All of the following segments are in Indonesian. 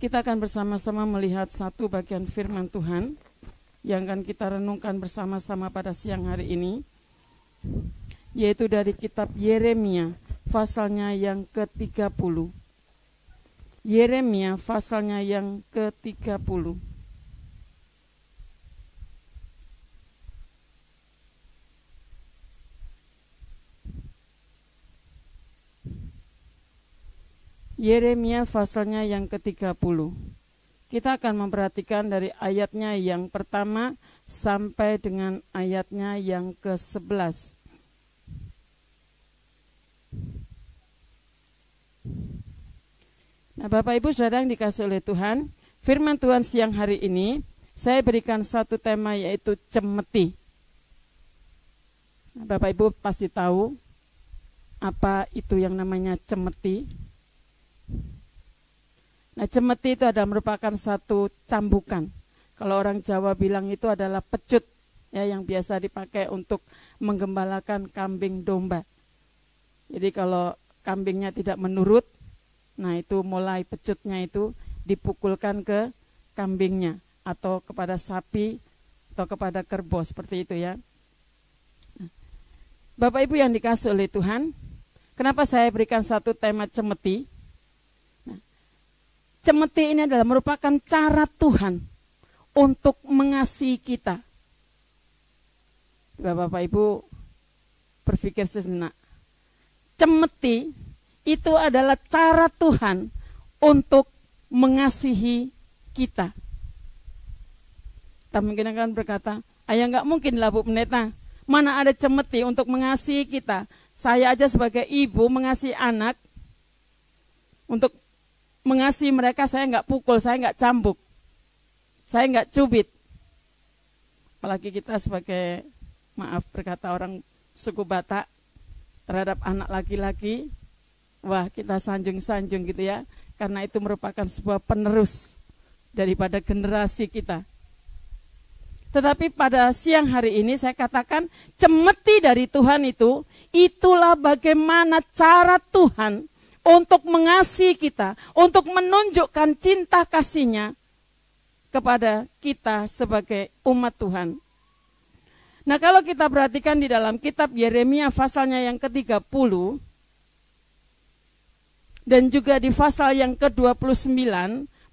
Kita akan bersama-sama melihat satu bagian firman Tuhan yang akan kita renungkan bersama-sama pada siang hari ini, yaitu dari kitab Yeremia pasalnya yang ke-30. Yeremia pasalnya yang ke-30. Yeremia pasalnya yang ke-30. Kita akan memperhatikan dari ayatnya yang pertama sampai dengan ayatnya yang ke-11. Nah, Bapak Ibu Saudara yang dikasihi oleh Tuhan, firman Tuhan siang hari ini saya berikan satu tema, yaitu cemeti. Nah, Bapak Ibu pasti tahu apa itu yang namanya cemeti. Nah, cemeti itu adalah merupakan satu cambukan. Kalau orang Jawa bilang itu adalah pecut, ya, yang biasa dipakai untuk menggembalakan kambing domba. Jadi kalau kambingnya tidak menurut, nah itu mulai pecutnya itu dipukulkan ke kambingnya atau kepada sapi atau kepada kerbau, seperti itu ya. Nah, Bapak Ibu yang dikasihi oleh Tuhan, kenapa saya berikan satu tema cemeti? Cemeti ini adalah merupakan cara Tuhan untuk mengasihi kita. Bapak Ibu berpikir sejenak. Cemeti itu adalah cara Tuhan untuk mengasihi kita. Kita mungkin akan berkata, ayah nggak mungkin lah Bu Pendeta. Mana ada cemeti untuk mengasihi kita. Saya aja sebagai ibu mengasihi anak, untuk mengasihi mereka saya nggak pukul, saya nggak cambuk, saya nggak cubit. Apalagi kita sebagai, maaf berkata orang suku Batak, terhadap anak laki-laki, wah kita sanjung-sanjung gitu ya, karena itu merupakan sebuah penerus daripada generasi kita. Tetapi pada siang hari ini saya katakan cemeti dari Tuhan itu, itulah bagaimana cara Tuhan untuk mengasihi kita, untuk menunjukkan cinta kasih-Nya kepada kita sebagai umat Tuhan. Nah, kalau kita perhatikan di dalam kitab Yeremia pasalnya yang ke-30 dan juga di pasal yang ke-29,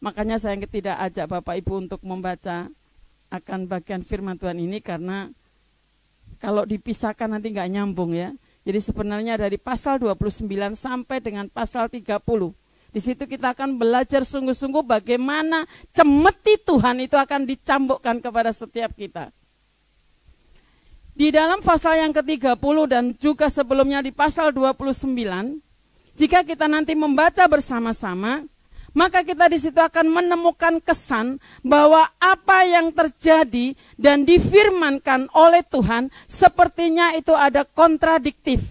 makanya saya tidak ajak Bapak Ibu untuk membaca akan bagian firman Tuhan ini, karena kalau dipisahkan nanti nggak nyambung ya. Jadi sebenarnya dari pasal 29 sampai dengan pasal 30. Di situ kita akan belajar sungguh-sungguh bagaimana cemeti Tuhan itu akan dicambukkan kepada setiap kita. Di dalam pasal yang ke-30 dan juga sebelumnya di pasal 29, jika kita nanti membaca bersama-sama, maka kita di situ akan menemukan kesan bahwa apa yang terjadi dan difirmankan oleh Tuhan sepertinya itu ada kontradiktif.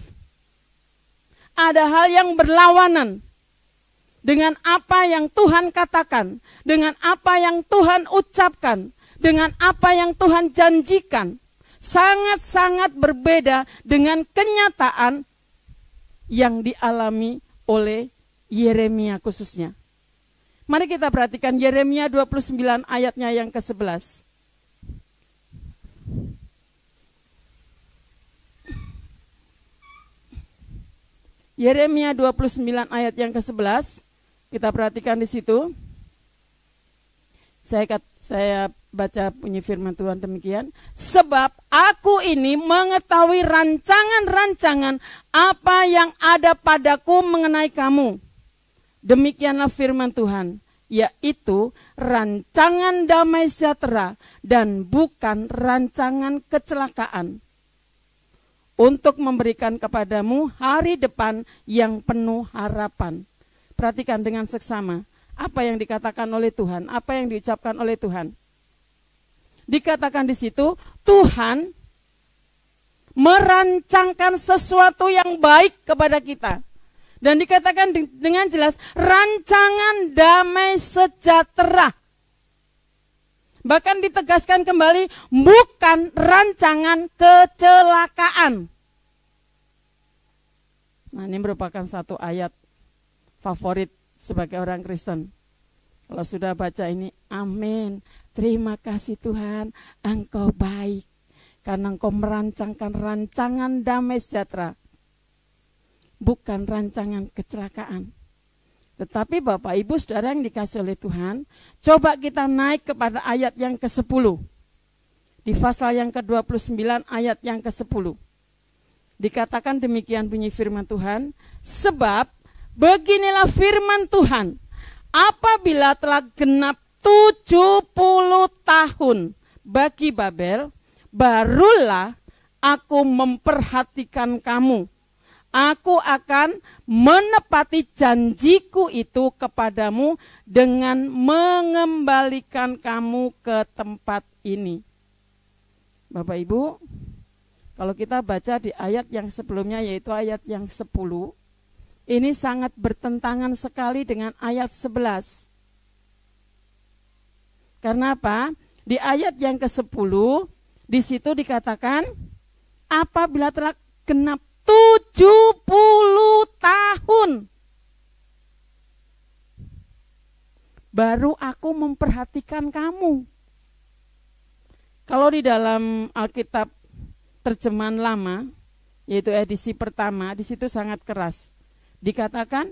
Ada hal yang berlawanan dengan apa yang Tuhan katakan, dengan apa yang Tuhan ucapkan, dengan apa yang Tuhan janjikan. Sangat-sangat berbeda dengan kenyataan yang dialami oleh Yeremia khususnya. Mari kita perhatikan Yeremia 29 ayatnya yang ke-11. Yeremia 29 ayat yang ke-11. Kita perhatikan di situ. Saya baca bunyi firman Tuhan demikian. Sebab aku ini mengetahui rancangan-rancangan apa yang ada padaku mengenai kamu. Demikianlah firman Tuhan, yaitu rancangan damai sejahtera dan bukan rancangan kecelakaan, untuk memberikan kepadamu hari depan yang penuh harapan. Perhatikan dengan seksama apa yang dikatakan oleh Tuhan, apa yang diucapkan oleh Tuhan. Dikatakan di situ, Tuhan merancangkan sesuatu yang baik kepada kita. Dan dikatakan dengan jelas, rancangan damai sejahtera. Bahkan ditegaskan kembali, bukan rancangan kecelakaan. Nah, ini merupakan satu ayat favorit sebagai orang Kristen. Kalau sudah baca ini, amin. Terima kasih Tuhan, Engkau baik. Karena Engkau merancangkan rancangan damai sejahtera. Bukan rancangan kecelakaan. Tetapi Bapak Ibu Saudara yang dikasih oleh Tuhan, coba kita naik kepada ayat yang ke-10. Di pasal yang ke-29 ayat yang ke-10. Dikatakan demikian bunyi firman Tuhan, sebab beginilah firman Tuhan, apabila telah genap 70 tahun bagi Babel, barulah aku memperhatikan kamu. Aku akan menepati janjiku itu kepadamu dengan mengembalikan kamu ke tempat ini. Bapak Ibu, kalau kita baca di ayat yang sebelumnya yaitu ayat yang 10, ini sangat bertentangan sekali dengan ayat 11. Karena apa? Di ayat yang ke-10, di situ dikatakan, apabila telah genap 70 tahun, baru aku memperhatikan kamu. Kalau di dalam Alkitab terjemahan lama, yaitu edisi pertama, di situ sangat keras. Dikatakan,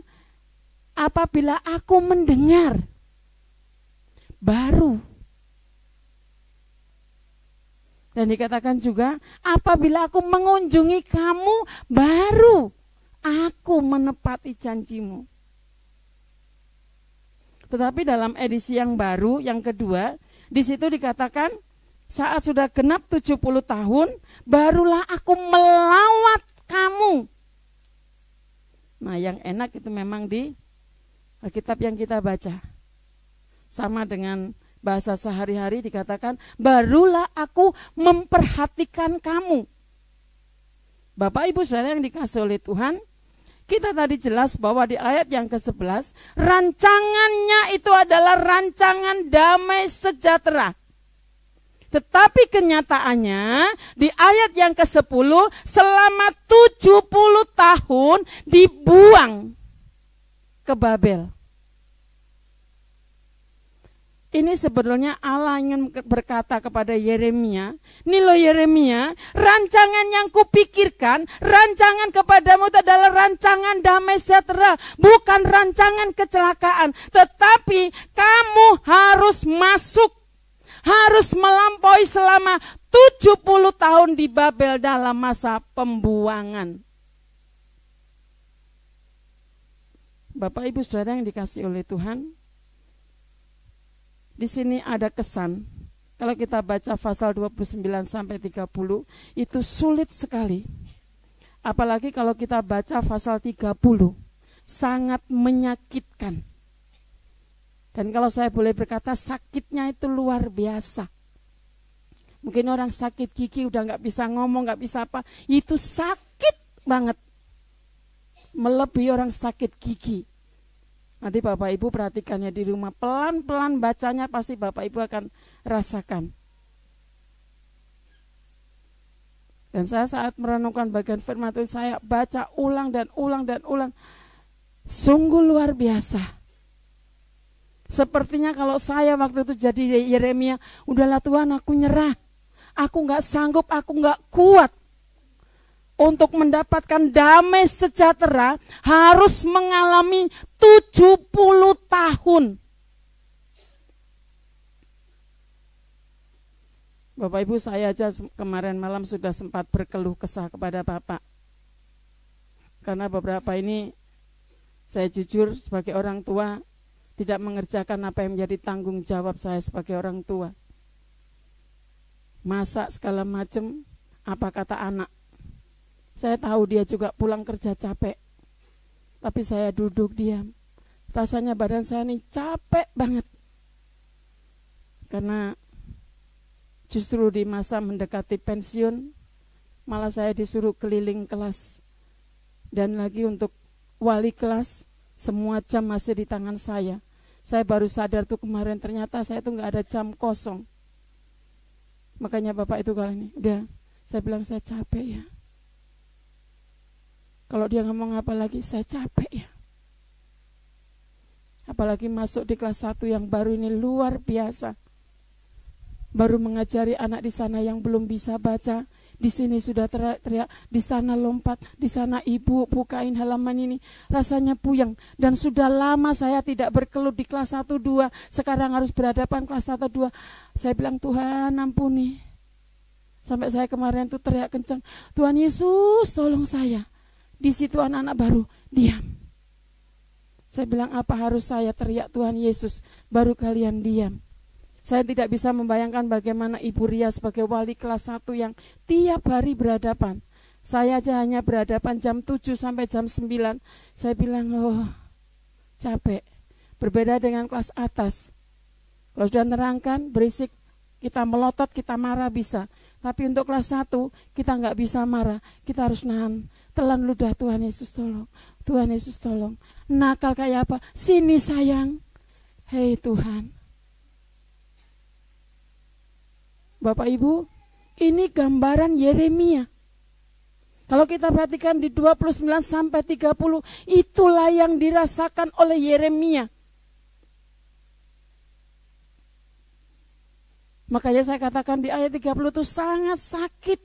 apabila aku mendengar, baru. Dan dikatakan juga, apabila aku mengunjungi kamu, baru aku menepati janjimu. Tetapi dalam edisi yang baru, yang kedua, di situ dikatakan, saat sudah genap 70 tahun, barulah aku melawat kamu. Nah, yang enak itu memang di Alkitab yang kita baca. Sama dengan bahasa sehari-hari dikatakan, barulah aku memperhatikan kamu. Bapak Ibu Saudara yang dikasih oleh Tuhan, kita tadi jelas bahwa di ayat yang ke-11, rancangannya itu adalah rancangan damai sejahtera. Tetapi kenyataannya di ayat yang ke-10 selama 70 tahun dibuang ke Babel. Ini sebetulnya Allah ingin berkata kepada Yeremia, nih lo Yeremia, rancangan yang kupikirkan, rancangan kepadamu itu adalah rancangan damai sejahtera, bukan rancangan kecelakaan. Tetapi kamu harus masuk, harus melampaui selama 70 tahun di Babel dalam masa pembuangan. Bapak Ibu Saudara yang dikasih oleh Tuhan, di sini ada kesan. Kalau kita baca pasal 29 sampai 30 itu sulit sekali. Apalagi kalau kita baca pasal 30, sangat menyakitkan. Dan kalau saya boleh berkata, sakitnya itu luar biasa. Mungkin orang sakit gigi udah gak bisa ngomong, gak bisa apa. Itu sakit banget. Melebihi orang sakit gigi. Nanti Bapak Ibu perhatikannya di rumah. Pelan-pelan bacanya pasti Bapak Ibu akan rasakan. Dan saya saat merenungkan bagian firman Tuhan, saya baca ulang dan ulang dan ulang. Sungguh luar biasa. Sepertinya kalau saya waktu itu jadi Yeremia, udahlah Tuhan, aku nyerah. Aku gak sanggup, aku gak kuat. Untuk mendapatkan damai sejahtera harus mengalami 70 tahun. Bapak Ibu, saya aja kemarin malam sudah sempat berkeluh kesah kepada Bapak. Karena beberapa ini saya jujur sebagai orang tua tidak mengerjakan apa yang menjadi tanggung jawab saya sebagai orang tua. Masak segala macam, apa kata anak. Saya tahu dia juga pulang kerja capek. Tapi saya duduk diam. Rasanya badan saya ini capek banget. Karena justru di masa mendekati pensiun, malah saya disuruh keliling kelas. Dan lagi untuk wali kelas, semua jam masih di tangan saya. Saya baru sadar tuh kemarin ternyata saya tuh gak ada jam kosong. Makanya Bapak itu kali ini, udah, saya bilang saya capek ya. Kalau dia ngomong apa lagi, saya capek ya. Apalagi masuk di kelas 1 yang baru ini luar biasa. Baru mengajari anak di sana yang belum bisa baca. Di sini sudah teriak-teriak, di sana lompat, di sana ibu bukain halaman ini. Rasanya puyeng. Dan sudah lama saya tidak berkelut di kelas 1-2. Sekarang harus berhadapan kelas 1-2. Saya bilang, Tuhan ampuni. Sampai saya kemarin tuh teriak kencang, Tuhan Yesus tolong saya. Di situ anak-anak baru diam. Saya bilang, apa harus saya teriak Tuhan Yesus baru kalian diam? Saya tidak bisa membayangkan bagaimana Ibu Ria sebagai wali kelas 1 yang tiap hari berhadapan. Saya aja hanya berhadapan jam 7 sampai jam 9. Saya bilang, oh capek. Berbeda dengan kelas atas. Kalau sudah nerangkan, berisik, kita melotot, kita marah bisa. Tapi untuk kelas 1, kita nggak bisa marah. Kita harus nahan. Telan ludah, Tuhan Yesus tolong. Tuhan Yesus tolong. Nakal kayak apa? Sini sayang. Hei Tuhan. Bapak Ibu, ini gambaran Yeremia. Kalau kita perhatikan di 29 sampai 30, itulah yang dirasakan oleh Yeremia. Makanya saya katakan di ayat 30 itu sangat sakit.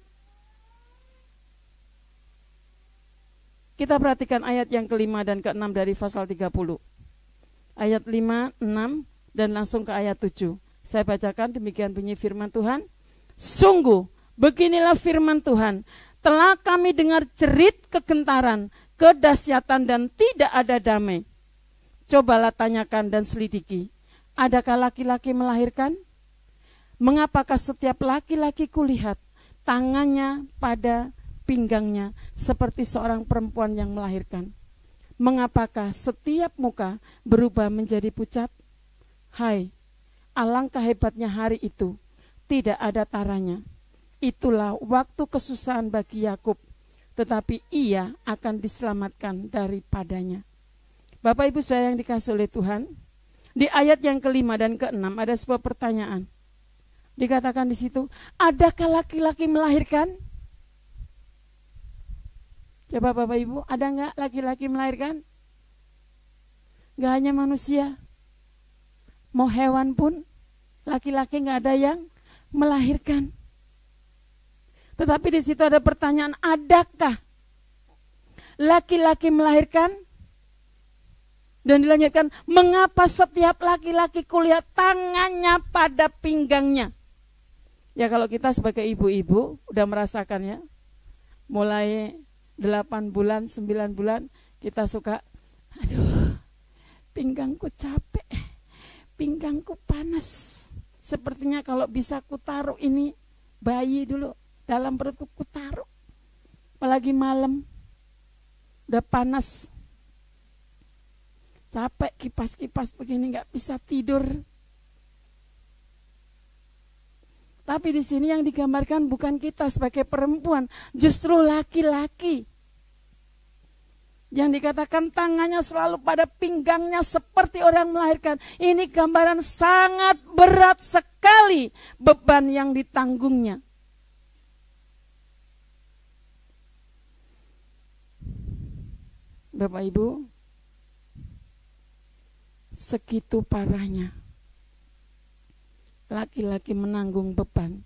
Kita perhatikan ayat yang kelima dan keenam dari pasal 30. Ayat 5, 6, dan langsung ke ayat 7. Saya bacakan, demikian bunyi firman Tuhan. Sungguh, beginilah firman Tuhan. Telah kami dengar jerit kegentaran, kedahsyatan dan tidak ada damai. Cobalah tanyakan dan selidiki. Adakah laki-laki melahirkan? Mengapakah setiap laki-laki kulihat tangannya pada pinggangnya seperti seorang perempuan yang melahirkan? Mengapakah setiap muka berubah menjadi pucat? Hai, alangkah hebatnya hari itu, tidak ada taranya. Itulah waktu kesusahan bagi Yakub, tetapi ia akan diselamatkan daripadanya. Bapak Ibu Saudara yang dikasihi oleh Tuhan, di ayat yang kelima dan keenam ada sebuah pertanyaan. Dikatakan di situ, adakah laki-laki melahirkan? Coba Bapak Ibu, ada enggak laki-laki melahirkan? Enggak hanya manusia. Mau hewan pun, laki-laki nggak ada yang melahirkan. Tetapi di situ ada pertanyaan, adakah laki-laki melahirkan? Dan dilanjutkan, mengapa setiap laki-laki kulihat tangannya pada pinggangnya? Ya kalau kita sebagai ibu-ibu udah merasakan ya, mulai 8 bulan, 9 bulan, kita suka, aduh, pinggangku capek. Pinggangku panas. Sepertinya kalau bisa kutaruh ini bayi dulu dalam perutku, kutaruh. Apalagi malam udah panas. Capek kipas-kipas begini nggak bisa tidur. Tapi di sini yang digambarkan bukan kita sebagai perempuan, justru laki-laki. Yang dikatakan tangannya selalu pada pinggangnya seperti orang melahirkan. Ini gambaran sangat berat sekali beban yang ditanggungnya. Bapak Ibu, segitu parahnya laki-laki menanggung beban.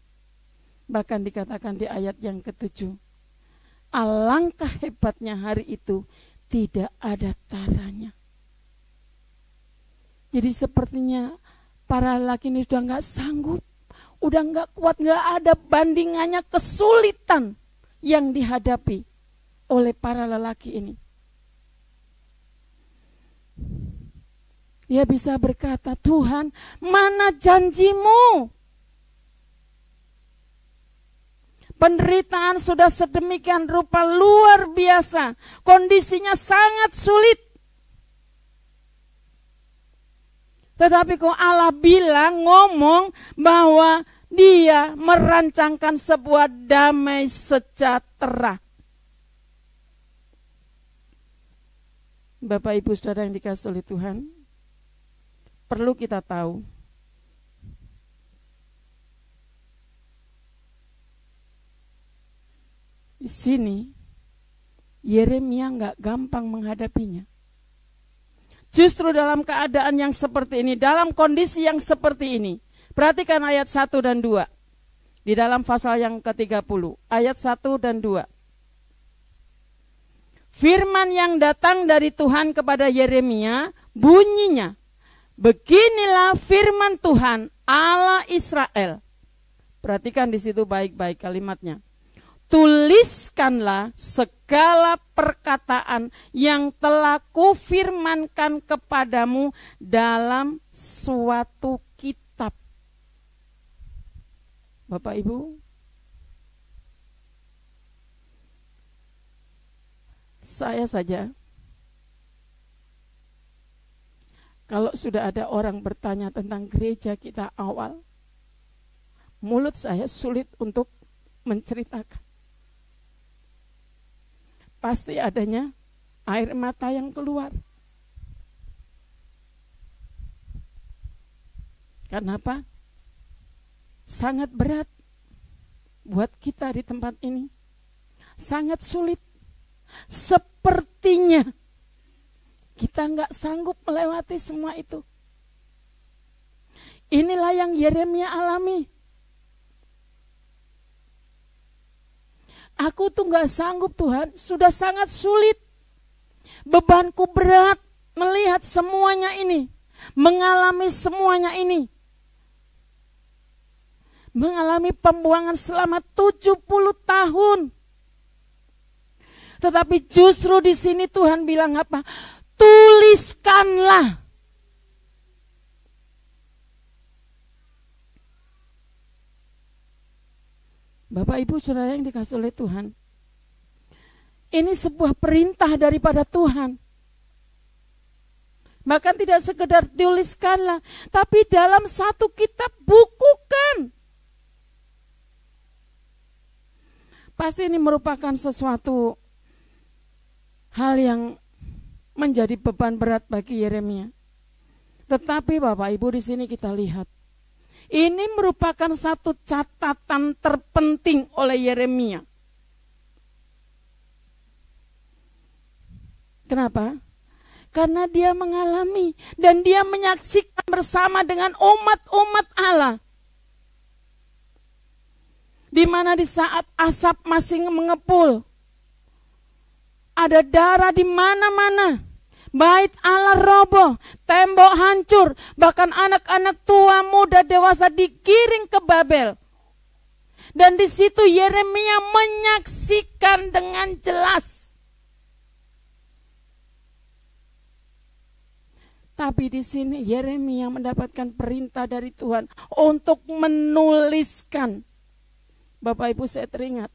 Bahkan dikatakan di ayat yang ke-7, alangkah hebatnya hari itu, tidak ada taranya. Jadi sepertinya para laki ini sudah nggak sanggup, udah nggak kuat, nggak ada bandingannya kesulitan yang dihadapi oleh para lelaki ini. Dia bisa berkata, Tuhan, mana janjimu? Penderitaan sudah sedemikian rupa luar biasa. Kondisinya sangat sulit. Tetapi kok Allah bilang, ngomong bahwa dia merancangkan sebuah damai sejahtera. Bapak Ibu Saudara yang dikasihi oleh Tuhan, perlu kita tahu di sini Yeremia nggak gampang menghadapinya. Justru dalam keadaan yang seperti ini, dalam kondisi yang seperti ini. Perhatikan ayat 1 dan 2. Di dalam pasal yang ke-30, ayat 1 dan 2. Firman yang datang dari Tuhan kepada Yeremia, bunyinya, beginilah firman Tuhan Allah Israel. Perhatikan di situ baik-baik kalimatnya. Tuliskanlah segala perkataan yang telah kufirmankan kepadamu dalam suatu kitab. Bapak Ibu, saya saja, kalau sudah ada orang bertanya tentang gereja kita awal, mulut saya sulit untuk menceritakan. Pasti adanya air mata yang keluar. Kenapa? Sangat berat buat kita di tempat ini. Sangat sulit. Sepertinya kita nggak sanggup melewati semua itu. Inilah yang Yeremia alami. Aku tuh nggak sanggup Tuhan, sudah sangat sulit. Bebanku berat melihat semuanya ini, mengalami semuanya ini. Mengalami pembuangan selama 70 tahun. Tetapi justru di sini Tuhan bilang apa? Tuliskanlah. Bapak Ibu Saudara yang dikasih oleh Tuhan, ini sebuah perintah daripada Tuhan. Bahkan tidak sekedar tuliskanlah, tapi dalam satu kitab bukukan. Pasti ini merupakan sesuatu hal yang menjadi beban berat bagi Yeremia. Tetapi Bapak Ibu di sini kita lihat, ini merupakan satu catatan terpenting oleh Yeremia. Kenapa? Karena dia mengalami dan dia menyaksikan bersama dengan umat-umat Allah. Di mana di saat asap masih mengepul, ada darah di mana-mana. Bait Allah roboh, tembok hancur, bahkan anak-anak tua, muda, dewasa digiring ke Babel. Dan di situ Yeremia menyaksikan dengan jelas. Tapi di sini Yeremia mendapatkan perintah dari Tuhan untuk menuliskan. Bapak Ibu, saya teringat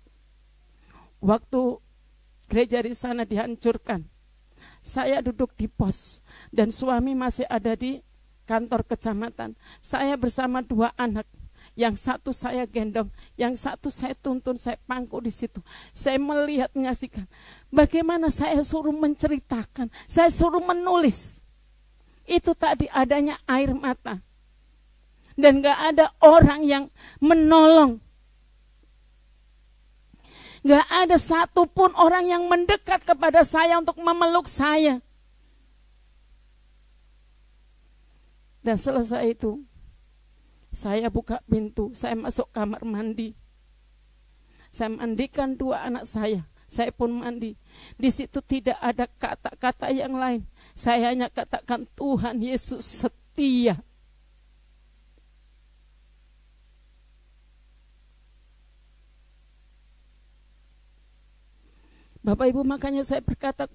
waktu gereja di sana dihancurkan. Saya duduk di pos dan suami masih ada di kantor kecamatan. Saya bersama 2 anak. Yang satu saya gendong, yang satu saya tuntun, saya pangku di situ. Saya melihat, menyaksikan. Bagaimana saya suruh menceritakan, saya suruh menulis. Itu tadi adanya air mata. Dan gak ada orang yang menolong. Gak ada satupun orang yang mendekat kepada saya untuk memeluk saya. Dan selesai itu, saya buka pintu, saya masuk kamar mandi. Saya mandikan 2 anak saya pun mandi. Di situ tidak ada kata-kata yang lain. Saya hanya katakan, Tuhan Yesus setia. Bapak Ibu, makanya saya berkata,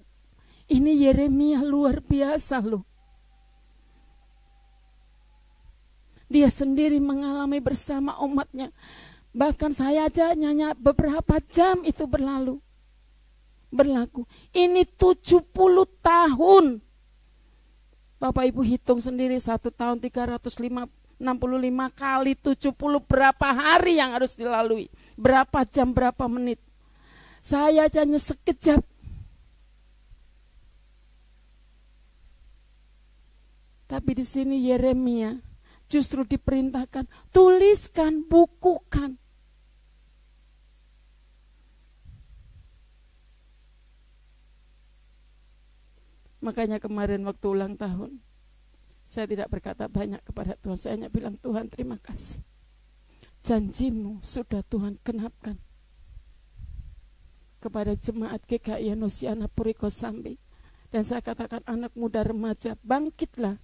ini Yeremia luar biasa loh. Dia sendiri mengalami bersama umatnya. Bahkan saya aja nyanyi beberapa jam itu berlaku. Ini 70 tahun. Bapak Ibu hitung sendiri, 1 tahun 365 kali 70, berapa hari yang harus dilalui. Berapa jam, berapa menit. Saya hanya sekejap. Tapi di sini Yeremia justru diperintahkan, tuliskan, bukukan. Makanya kemarin waktu ulang tahun, saya tidak berkata banyak kepada Tuhan. Saya hanya bilang, Tuhan terima kasih. Janjimu sudah Tuhan genapkan. Kepada jemaat GKI Nosiana Puri Kosambi. Dan saya katakan, anak muda remaja, bangkitlah.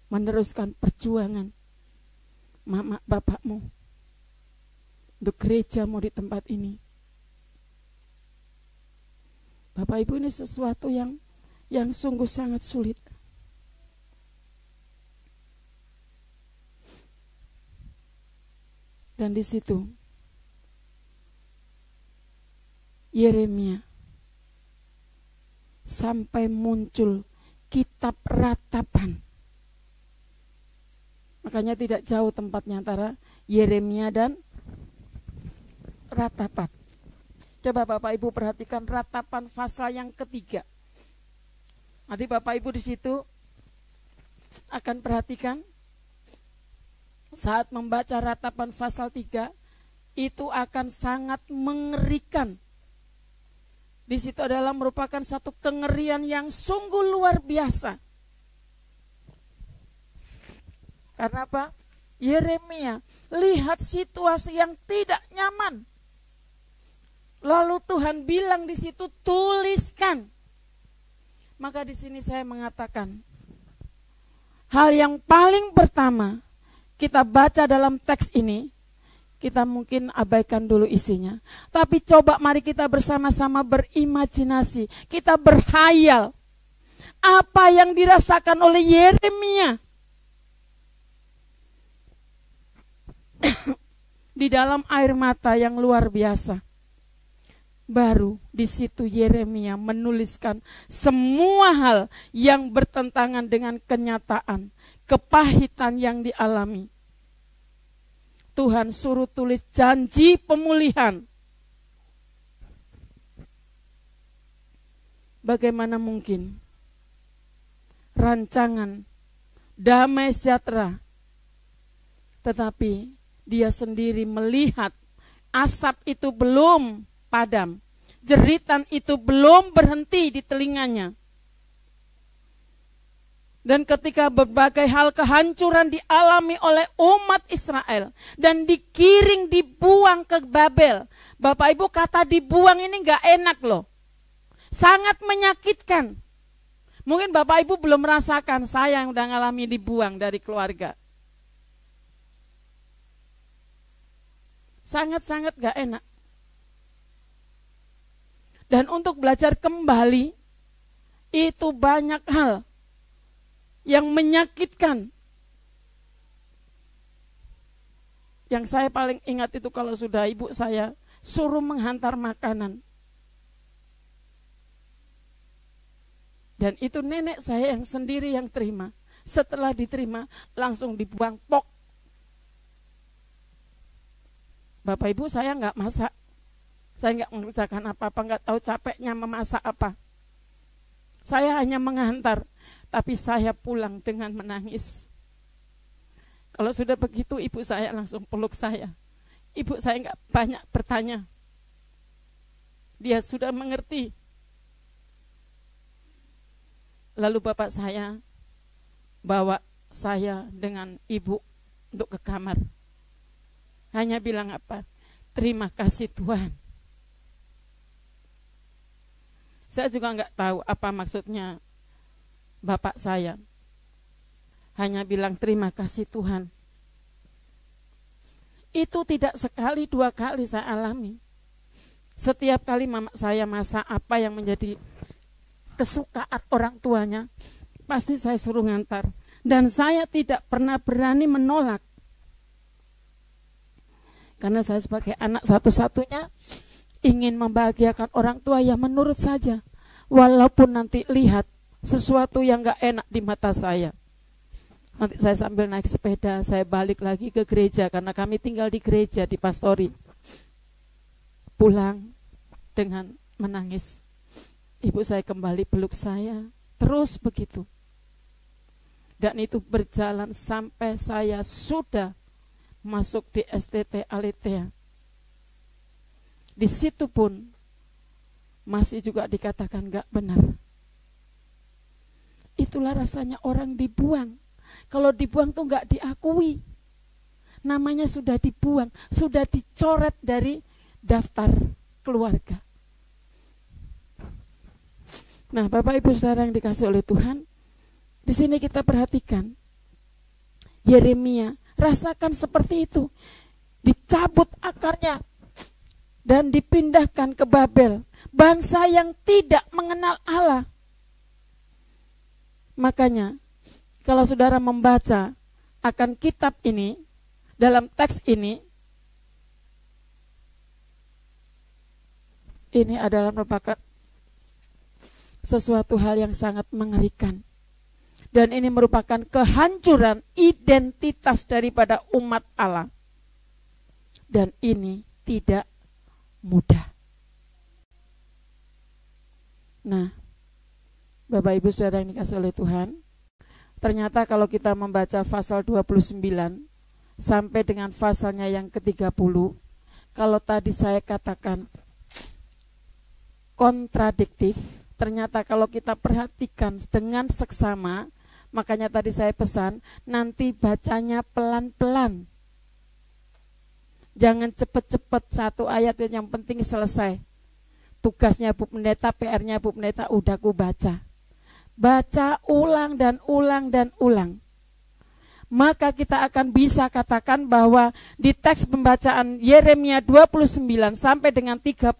Meneruskan perjuangan mama bapakmu. Untuk gerejamu di tempat ini. Bapak Ibu, ini sesuatu yang sungguh sangat sulit. Dan di situ Yeremia sampai muncul kitab ratapan. Makanya tidak jauh tempatnya antara Yeremia dan ratapan. Coba Bapak Ibu perhatikan ratapan pasal yang ketiga. Nanti Bapak Ibu di situ akan perhatikan saat membaca ratapan pasal 3 itu akan sangat mengerikan. Di situ adalah merupakan satu kengerian yang sungguh luar biasa. Karena apa? Yeremia lihat situasi yang tidak nyaman. Lalu Tuhan bilang di situ, tuliskan. Maka di sini saya mengatakan, hal yang paling pertama kita baca dalam teks ini, kita mungkin abaikan dulu isinya. Tapi coba mari kita bersama-sama berimajinasi. Kita berhayal. Apa yang dirasakan oleh Yeremia. Di dalam air mata yang luar biasa. Baru di situ Yeremia menuliskan semua hal yang bertentangan dengan kenyataan. Kepahitan yang dialami. Tuhan suruh tulis janji pemulihan. Bagaimana mungkin rancangan damai sejahtera, tetapi dia sendiri melihat asap itu belum padam, jeritan itu belum berhenti di telinganya. Dan ketika berbagai hal kehancuran dialami oleh umat Israel dan digiring, dibuang ke Babel. Bapak Ibu, kata dibuang ini gak enak loh. Sangat menyakitkan. Mungkin Bapak Ibu belum merasakan, saya yang udah ngalami dibuang dari keluarga. Sangat-sangat gak enak. Dan untuk belajar kembali, itu banyak hal yang menyakitkan. Yang saya paling ingat itu kalau sudah ibu saya suruh menghantar makanan. Dan itu nenek saya yang sendiri yang terima. Setelah diterima langsung dibuang pok. Bapak Ibu, saya nggak masak. Saya nggak mengerjakan apa-apa, nggak tahu capeknya memasak apa. Saya hanya menghantar. Tapi saya pulang dengan menangis. Kalau sudah begitu ibu saya langsung peluk saya. Ibu saya nggak banyak bertanya. Dia sudah mengerti. Lalu bapak saya bawa saya dengan ibu untuk ke kamar. Hanya bilang apa? Terima kasih Tuhan. Saya juga nggak tahu apa maksudnya bapak saya. Hanya bilang terima kasih Tuhan. Itu tidak sekali dua kali saya alami. Setiap kali mama saya masak apa yang menjadi kesukaan orang tuanya, pasti saya suruh ngantar. Dan saya tidak pernah berani menolak. Karena saya sebagai anak satu-satunya ingin membahagiakan orang tua, ya menurut saja. Walaupun nanti lihat sesuatu yang gak enak di mata saya. Nanti saya sambil naik sepeda, saya balik lagi ke gereja, karena kami tinggal di gereja, di pastori. Pulang dengan menangis. Ibu saya kembali peluk saya, terus begitu. Dan itu berjalan sampai saya sudah masuk di STT Aletheia. Di situ pun masih juga dikatakan gak benar. Itulah rasanya orang dibuang. Kalau dibuang tuh nggak diakui. Namanya sudah dibuang, sudah dicoret dari daftar keluarga. Nah, Bapak Ibu Saudara yang dikasih oleh Tuhan, di sini kita perhatikan Yeremia rasakan seperti itu. Dicabut akarnya dan dipindahkan ke Babel, bangsa yang tidak mengenal Allah. Makanya kalau saudara membaca akan kitab ini, dalam teks ini adalah merupakan sesuatu hal yang sangat mengerikan. Dan ini merupakan kehancuran identitas daripada umat Allah. Dan ini tidak mudah. Nah, Bapak Ibu Saudara yang dikasih oleh Tuhan, ternyata kalau kita membaca pasal 29 sampai dengan pasalnya yang ke-30, kalau tadi saya katakan kontradiktif, ternyata kalau kita perhatikan dengan seksama, makanya tadi saya pesan, nanti bacanya pelan-pelan. Jangan cepet-cepet satu ayat, yang penting selesai. Tugasnya Bu Pendeta, PR-nya Bu Pendeta, udah ku baca. Baca ulang dan ulang dan ulang. Maka kita akan bisa katakan bahwa di teks pembacaan Yeremia 29 sampai dengan 30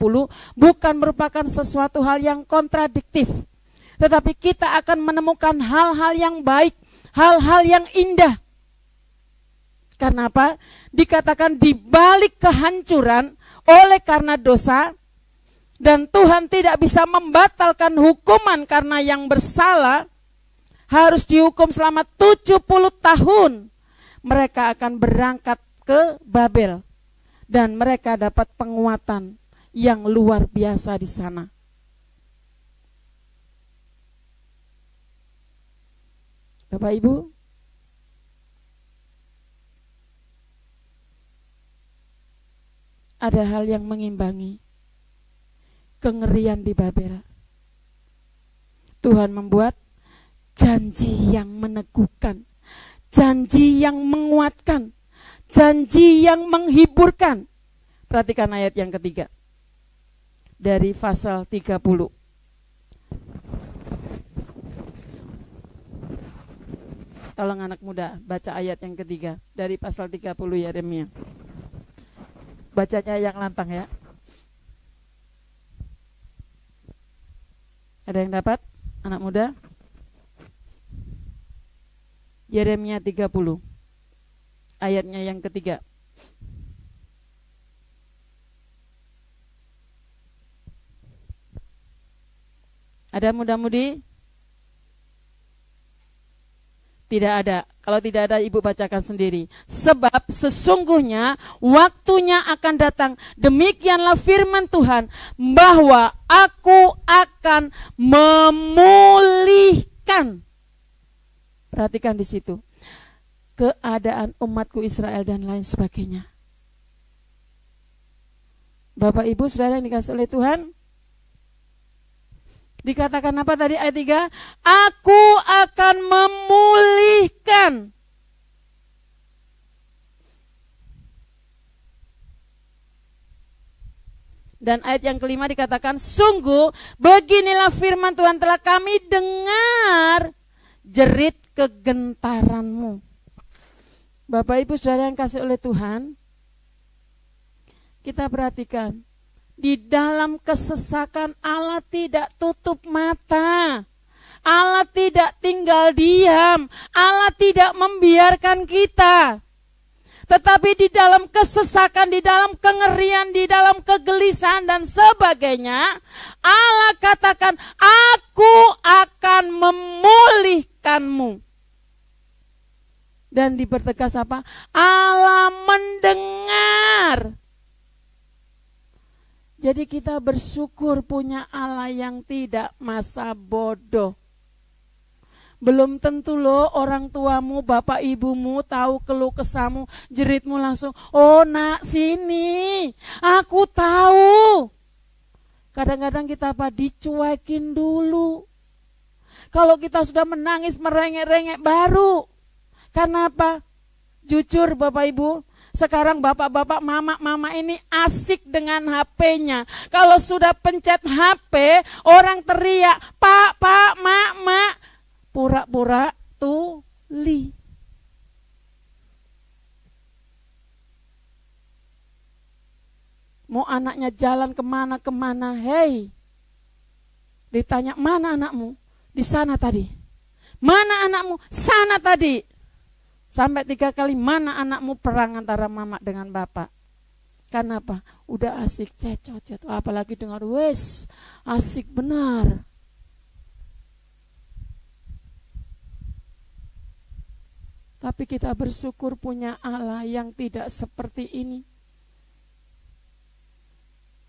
bukan merupakan sesuatu hal yang kontradiktif. Tetapi kita akan menemukan hal-hal yang baik, hal-hal yang indah. Karena apa? Dikatakan di balik kehancuran oleh karena dosa, dan Tuhan tidak bisa membatalkan hukuman karena yang bersalah harus dihukum selama 70 tahun. Mereka akan berangkat ke Babel dan mereka dapat penguatan yang luar biasa di sana. Bapak Ibu, ada hal yang mengimbangi kengerian di Babel. Tuhan membuat janji yang meneguhkan, janji yang menguatkan, janji yang menghiburkan. Perhatikan ayat yang ketiga dari pasal 30. Tolong anak muda baca ayat yang ketiga dari pasal 30 Yeremia. Bacanya yang lantang ya. Ada yang dapat? Anak muda? Yeremia 30 ayatnya yang ketiga. Ada muda-mudi? Tidak ada. Kalau tidak ada, ibu bacakan sendiri. Sebab sesungguhnya waktunya akan datang, demikianlah firman Tuhan, bahwa aku akan memulihkan. Perhatikan di situ. Keadaan umatku Israel dan lain sebagainya. Bapak Ibu Saudara yang dikasih oleh Tuhan, dikatakan apa tadi ayat 3? Aku akan memulihkan. Dan ayat yang kelima dikatakan, sungguh beginilah firman Tuhan, telah kami dengar jerit kegentaranmu. Bapak Ibu Saudara yang kasih oleh Tuhan, kita perhatikan. Di dalam kesesakan Allah tidak tutup mata. Allah tidak tinggal diam. Allah tidak membiarkan kita. Tetapi di dalam kesesakan, di dalam kengerian, di dalam kegelisahan dan sebagainya, Allah katakan, aku akan memulihkanmu. Dan dipertegas apa? Allah mendengar. Jadi kita bersyukur punya Allah yang tidak masa bodoh. Belum tentu loh orang tuamu, bapak ibumu tahu keluh kesahmu, jeritmu langsung, oh nak sini, aku tahu. Kadang-kadang kita apa? Dicuekin dulu. Kalau kita sudah menangis, merengek-rengek baru. Karena apa? Jujur Bapak Ibu, sekarang bapak-bapak, mama-mama ini asik dengan HP-nya. Kalau sudah pencet HP, orang teriak, Pak, Mak, Mak. Pura-pura tuli. Mau anaknya jalan kemana-kemana, hei. Ditanya, mana anakmu? Di sana tadi. Mana anakmu? Sana tadi. Sampai 3 kali, mana anakmu? Perang antara mama dengan bapak. Karena apa? Udah asik cecot. Apalagi dengar, wes asik benar. Tapi kita bersyukur punya Allah yang tidak seperti ini.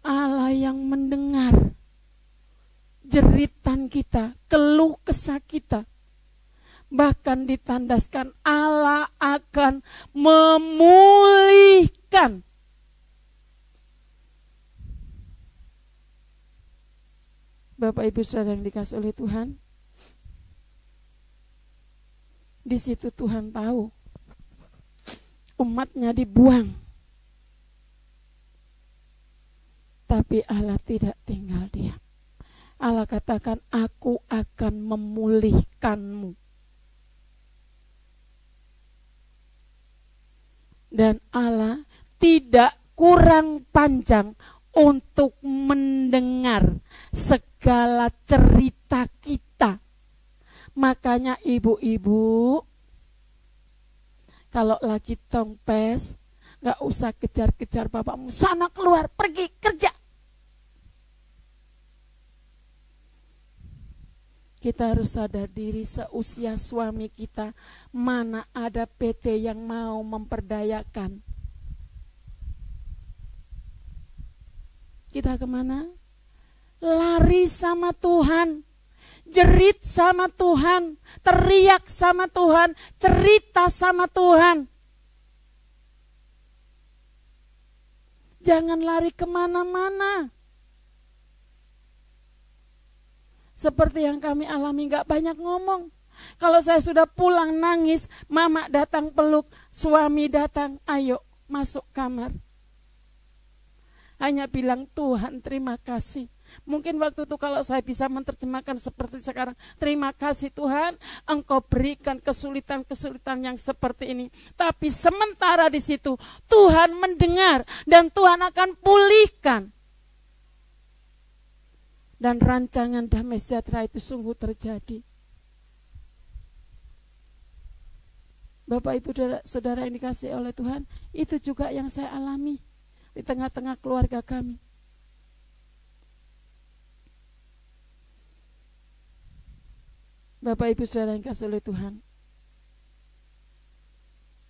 Allah yang mendengar jeritan kita, keluh kesah kita. Bahkan ditandaskan Allah akan memulihkan. Bapak Ibu Saudara yang dikasihi oleh Tuhan, di situ Tuhan tahu umatnya dibuang, tapi Allah tidak tinggal diam. Allah katakan, aku akan memulihkanmu. Dan Allah tidak kurang panjang untuk mendengar segala cerita kita. Makanya ibu-ibu, kalau lagi tongpes, gak usah kejar-kejar bapakmu, sana keluar, pergi kerja. Kita harus sadar diri, seusia suami kita, mana ada PT yang mau memperdayakan. Kita kemana? Lari sama Tuhan, jerit sama Tuhan, teriak sama Tuhan, cerita sama Tuhan. Jangan lari kemana-mana. Seperti yang kami alami, gak banyak ngomong. Kalau saya sudah pulang nangis, mama datang peluk, suami datang, ayo masuk kamar. Hanya bilang, Tuhan terima kasih. Mungkin waktu itu kalau saya bisa menerjemahkan seperti sekarang, terima kasih Tuhan, Engkau berikan kesulitan-kesulitan yang seperti ini. Tapi sementara di situ, Tuhan mendengar dan Tuhan akan pulihkan. Dan rancangan damai sejahtera itu sungguh terjadi. Bapak Ibu Saudara yang dikasihi oleh Tuhan, itu juga yang saya alami di tengah-tengah keluarga kami. Bapak Ibu Saudara yang dikasihi oleh Tuhan,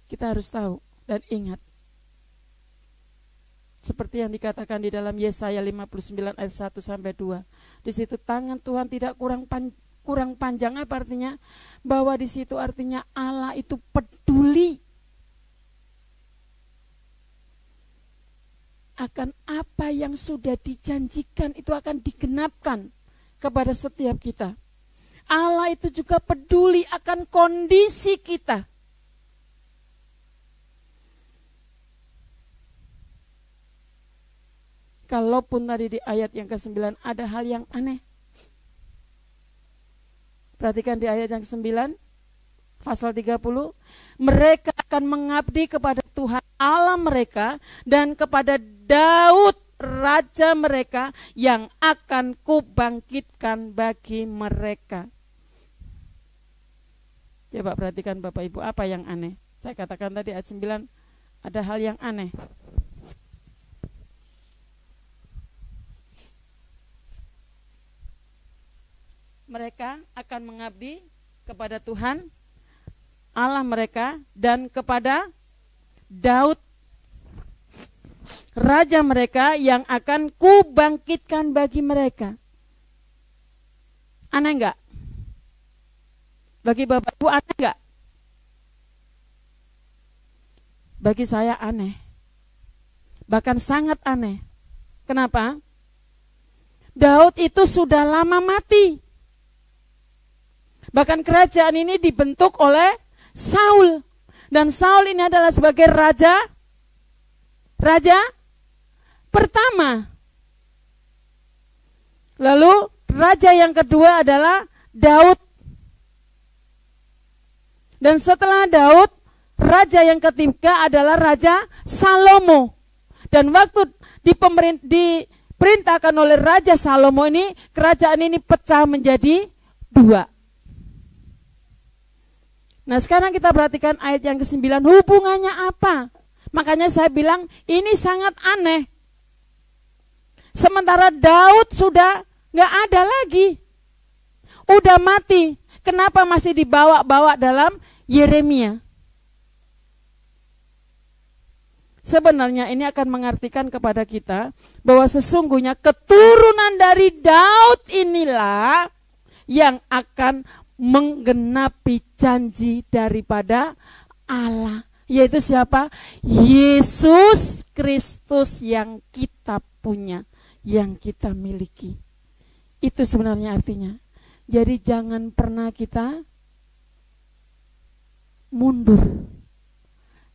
kita harus tahu dan ingat, seperti yang dikatakan di dalam Yesaya 59 ayat 1-2. Di situ tangan Tuhan tidak kurang panjang, apa artinya? Bahwa di situ artinya Allah itu peduli akan apa yang sudah dijanjikan, itu akan digenapkan kepada setiap kita. Allah itu juga peduli akan kondisi kita. Kalaupun tadi di ayat yang ke-9 ada hal yang aneh. Perhatikan di ayat yang ke-9, pasal 30. Mereka akan mengabdi kepada Tuhan Allah mereka dan kepada Daud raja mereka yang akan kubangkitkan bagi mereka. Coba perhatikan Bapak Ibu, apa yang aneh? Saya katakan tadi ayat 9 ada hal yang aneh. Mereka akan mengabdi kepada Tuhan Allah mereka dan kepada Daud raja mereka yang akan kubangkitkan bagi mereka. Aneh enggak? Bagi Bapak Ibu aneh enggak? Bagi saya aneh. Bahkan sangat aneh. Kenapa? Daud itu sudah lama mati. Bahkan kerajaan ini dibentuk oleh Saul. Dan Saul ini adalah sebagai raja pertama. Lalu raja yang kedua adalah Daud. Dan setelah Daud, raja yang ketiga adalah Raja Salomo. Dan waktu diperintahkan oleh Raja Salomo ini, kerajaan ini pecah menjadi 2. Nah, sekarang kita perhatikan ayat yang ke-9, hubungannya apa? Makanya saya bilang ini sangat aneh. Sementara Daud sudah gak ada lagi, udah mati. Kenapa masih dibawa-bawa dalam Yeremia? Sebenarnya ini akan mengartikan kepada kita bahwa sesungguhnya keturunan dari Daud inilah yang akan menggenapi janji daripada Allah. Yaitu siapa? Yesus Kristus yang kita punya, yang kita miliki. Itu sebenarnya artinya. Jadi jangan pernah kita mundur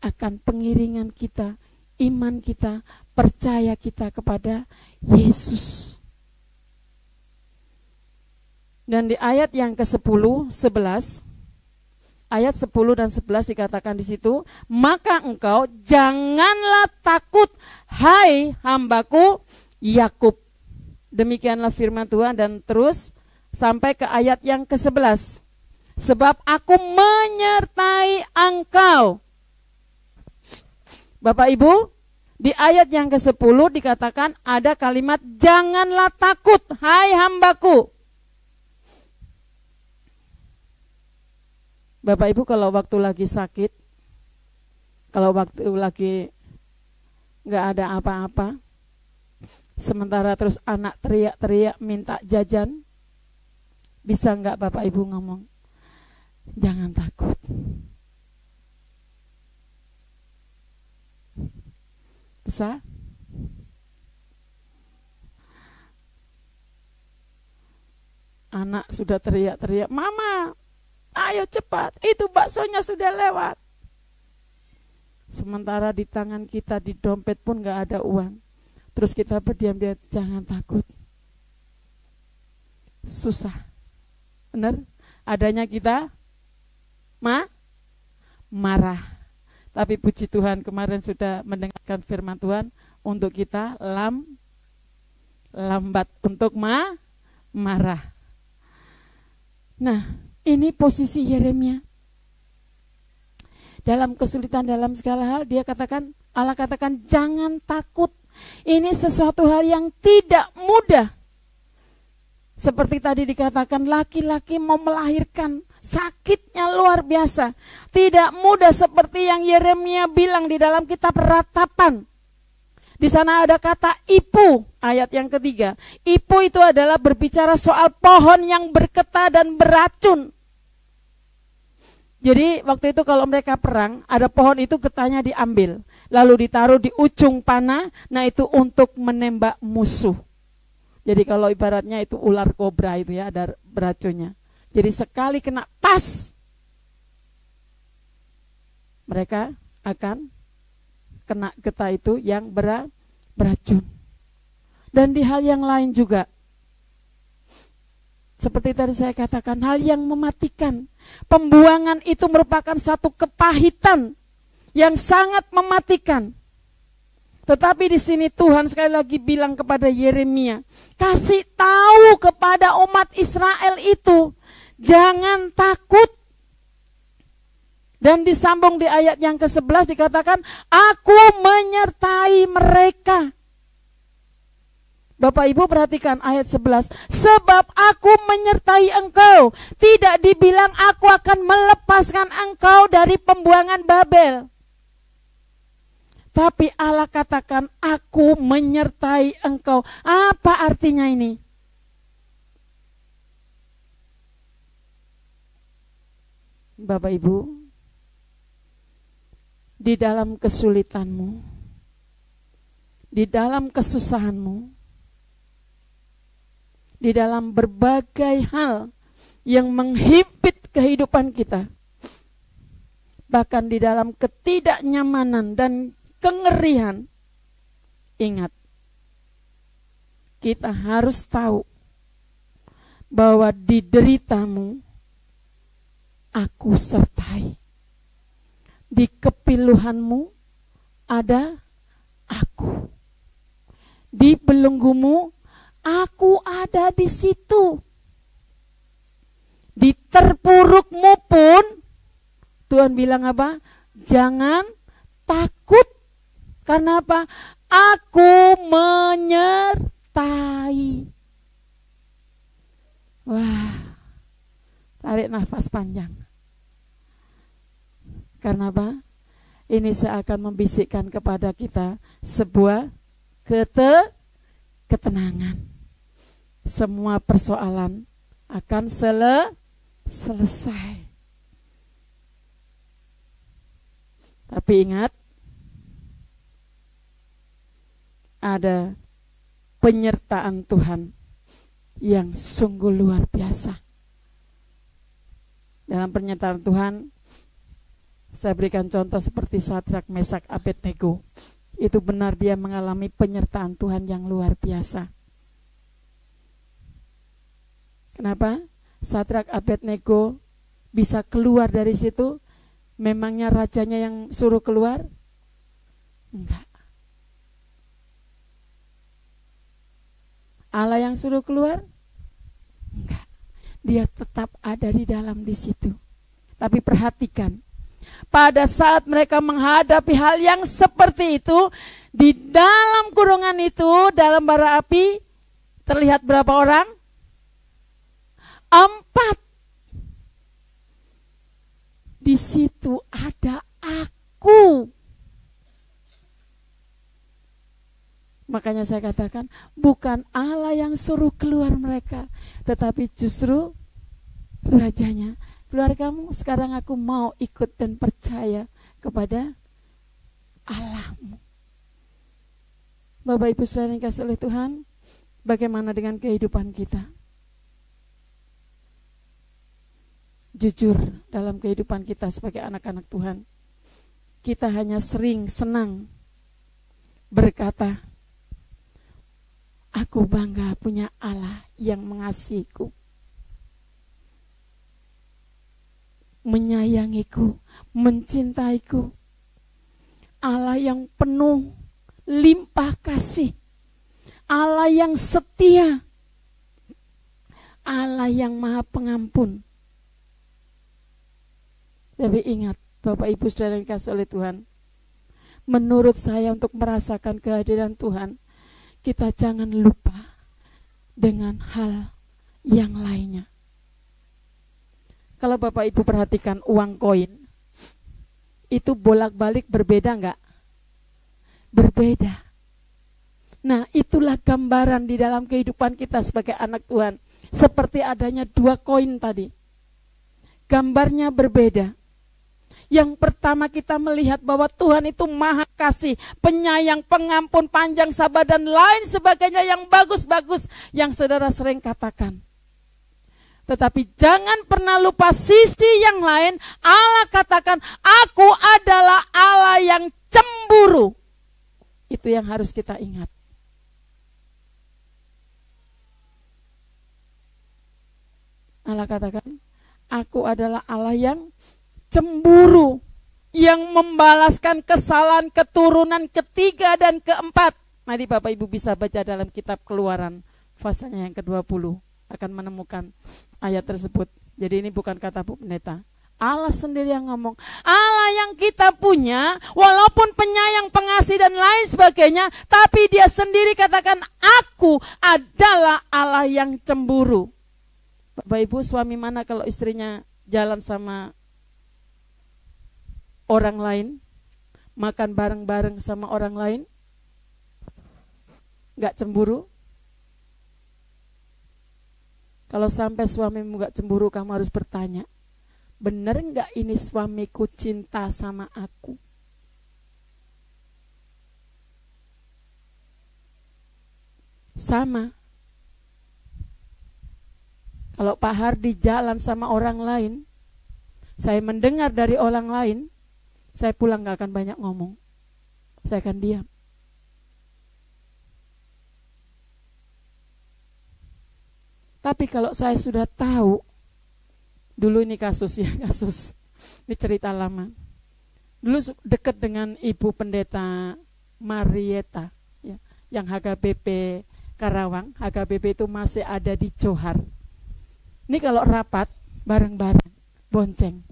akan pengiringan kita, iman kita, percaya kita kepada Yesus. Dan di ayat yang ke-10, 11, ayat 10 dan 11 dikatakan di situ, maka engkau janganlah takut, hai hambaku Yakub. Demikianlah firman Tuhan. Dan terus sampai ke ayat yang ke-11. Sebab aku menyertai engkau. Bapak Ibu, di ayat yang ke-10 dikatakan ada kalimat janganlah takut, hai hambaku. Bapak Ibu, kalau waktu lagi sakit, kalau waktu lagi gak ada apa-apa, sementara terus anak teriak-teriak minta jajan, bisa nggak Bapak Ibu ngomong, jangan takut. Bisa? Anak sudah teriak-teriak, mama, ayo cepat, itu baksonya sudah lewat. Sementara di tangan kita, di dompet pun gak ada uang. Terus kita berdiam-diam, jangan takut. Susah. Benar? Adanya kita marah. Tapi puji Tuhan kemarin sudah mendengarkan firman Tuhan untuk kita lambat untuk marah. Nah, ini posisi Yeremia. Dalam kesulitan, dalam segala hal, Allah katakan jangan takut. Ini sesuatu hal yang tidak mudah. Seperti tadi dikatakan, laki-laki mau melahirkan, sakitnya luar biasa. Tidak mudah seperti yang Yeremia bilang di dalam kitab Ratapan. Di sana ada kata ipu, ayat yang ketiga. Ipu itu adalah berbicara soal pohon yang berketa dan beracun. Jadi waktu itu kalau mereka perang, ada pohon itu getahnya diambil, lalu ditaruh di ujung panah, nah itu untuk menembak musuh. Jadi kalau ibaratnya itu ular kobra itu ya, ada beracunnya. Jadi sekali kena pas, mereka akan kena getah itu yang beracun. Dan di hal yang lain juga, seperti tadi saya katakan, hal yang mematikan. Pembuangan itu merupakan satu kepahitan yang sangat mematikan. Tetapi di sini Tuhan sekali lagi bilang kepada Yeremia, kasih tahu kepada umat Israel itu, jangan takut. Dan disambung di ayat yang ke-11 dikatakan, aku menyertai mereka. Bapak Ibu perhatikan ayat 11. Sebab aku menyertai engkau. Tidak dibilang aku akan melepaskan engkau dari pembuangan Babel. Tapi Allah katakan aku menyertai engkau. Apa artinya ini? Bapak Ibu, di dalam kesulitanmu, di dalam kesusahanmu, di dalam berbagai hal yang menghimpit kehidupan kita. Bahkan di dalam ketidaknyamanan dan kengerian, ingat, kita harus tahu bahwa di deritamu aku sertai. Di kepiluhanmu ada aku. Di belenggumu aku ada di situ. Di terpurukmu pun Tuhan bilang apa? Jangan takut. Karena apa? Aku menyertai. Wah, tarik nafas panjang. Karena apa? Ini seakan membisikkan kepada kita sebuah ketenangan. Semua persoalan akan selesai. Tapi ingat, ada penyertaan Tuhan yang sungguh luar biasa. Dalam penyertaan Tuhan, saya berikan contoh seperti Sadrak, Mesak, Abednego. Itu benar dia mengalami penyertaan Tuhan yang luar biasa. Kenapa? Sadrak, Abednego bisa keluar dari situ? Memangnya rajanya yang suruh keluar? Enggak. Allah yang suruh keluar? Enggak. Dia tetap ada di dalam di situ. Tapi perhatikan, pada saat mereka menghadapi hal yang seperti itu, di dalam kurungan itu, dalam bara api, terlihat berapa orang? 4. Di situ ada aku. Makanya saya katakan, bukan Allah yang suruh keluar mereka, tetapi justru rajanya. Keluargamu, sekarang aku mau ikut dan percaya kepada Allahmu. Bapak Ibu saudara yang dikasihi oleh Tuhan, bagaimana dengan kehidupan kita? Jujur, dalam kehidupan kita sebagai anak-anak Tuhan, kita hanya sering senang berkata, aku bangga punya Allah yang mengasihiku, menyayangiku, mencintaiku. Allah yang penuh limpah kasih, Allah yang setia, Allah yang maha pengampun. Tapi ingat, Bapak Ibu saudara yang dikasihi oleh Tuhan, menurut saya untuk merasakan kehadiran Tuhan, kita jangan lupa dengan hal yang lainnya. Kalau Bapak Ibu perhatikan uang koin, itu bolak-balik berbeda enggak? Berbeda. Nah, itulah gambaran di dalam kehidupan kita sebagai anak Tuhan. Seperti adanya 2 koin tadi. Gambarnya berbeda. Yang pertama kita melihat bahwa Tuhan itu maha kasih, penyayang, pengampun, panjang sabar, dan lain sebagainya yang bagus-bagus yang saudara sering katakan. Tetapi jangan pernah lupa sisi yang lain. Allah katakan, aku adalah Allah yang cemburu. Itu yang harus kita ingat. Allah katakan, aku adalah Allah yang cemburu, yang membalaskan kesalahan keturunan ketiga dan keempat. Nanti Bapak Ibu bisa baca dalam kitab Keluaran pasalnya yang ke-20, akan menemukan ayat tersebut. Jadi ini bukan kata Bu Pendeta, Allah sendiri yang ngomong. Allah yang kita punya, walaupun penyayang, pengasih dan lain sebagainya, tapi dia sendiri katakan, aku adalah Allah yang cemburu. Bapak Ibu, suami mana kalau istrinya jalan sama orang lain, makan bareng-bareng sama orang lain, gak cemburu? Kalau sampai suamimu gak cemburu, kamu harus bertanya, benar gak ini suamiku cinta sama aku? Sama. Kalau Pak Hardi jalan sama orang lain, saya mendengar dari orang lain, saya pulang gak akan banyak ngomong. Saya akan diam. Tapi kalau saya sudah tahu, dulu ini kasus ya, ini cerita lama. Dulu dekat dengan Ibu Pendeta Marieta, ya, yang HKBP Karawang. HKBP itu masih ada di Johar. Ini kalau rapat bareng-bareng, bonceng.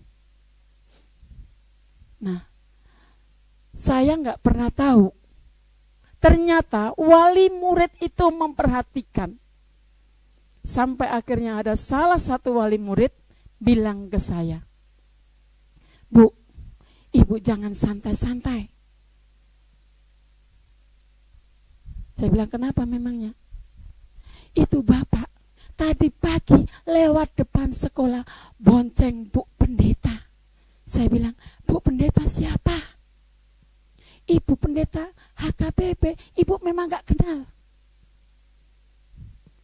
Nah, saya nggak pernah tahu. Ternyata wali murid itu memperhatikan. Sampai akhirnya ada salah satu wali murid bilang ke saya, Bu, Ibu jangan santai-santai. Saya bilang, kenapa memangnya? Itu Bapak tadi pagi lewat depan sekolah bonceng Bu Pendeta. Saya bilang, Bu Pendeta siapa? Ibu Pendeta HKBP. Ibu memang gak kenal.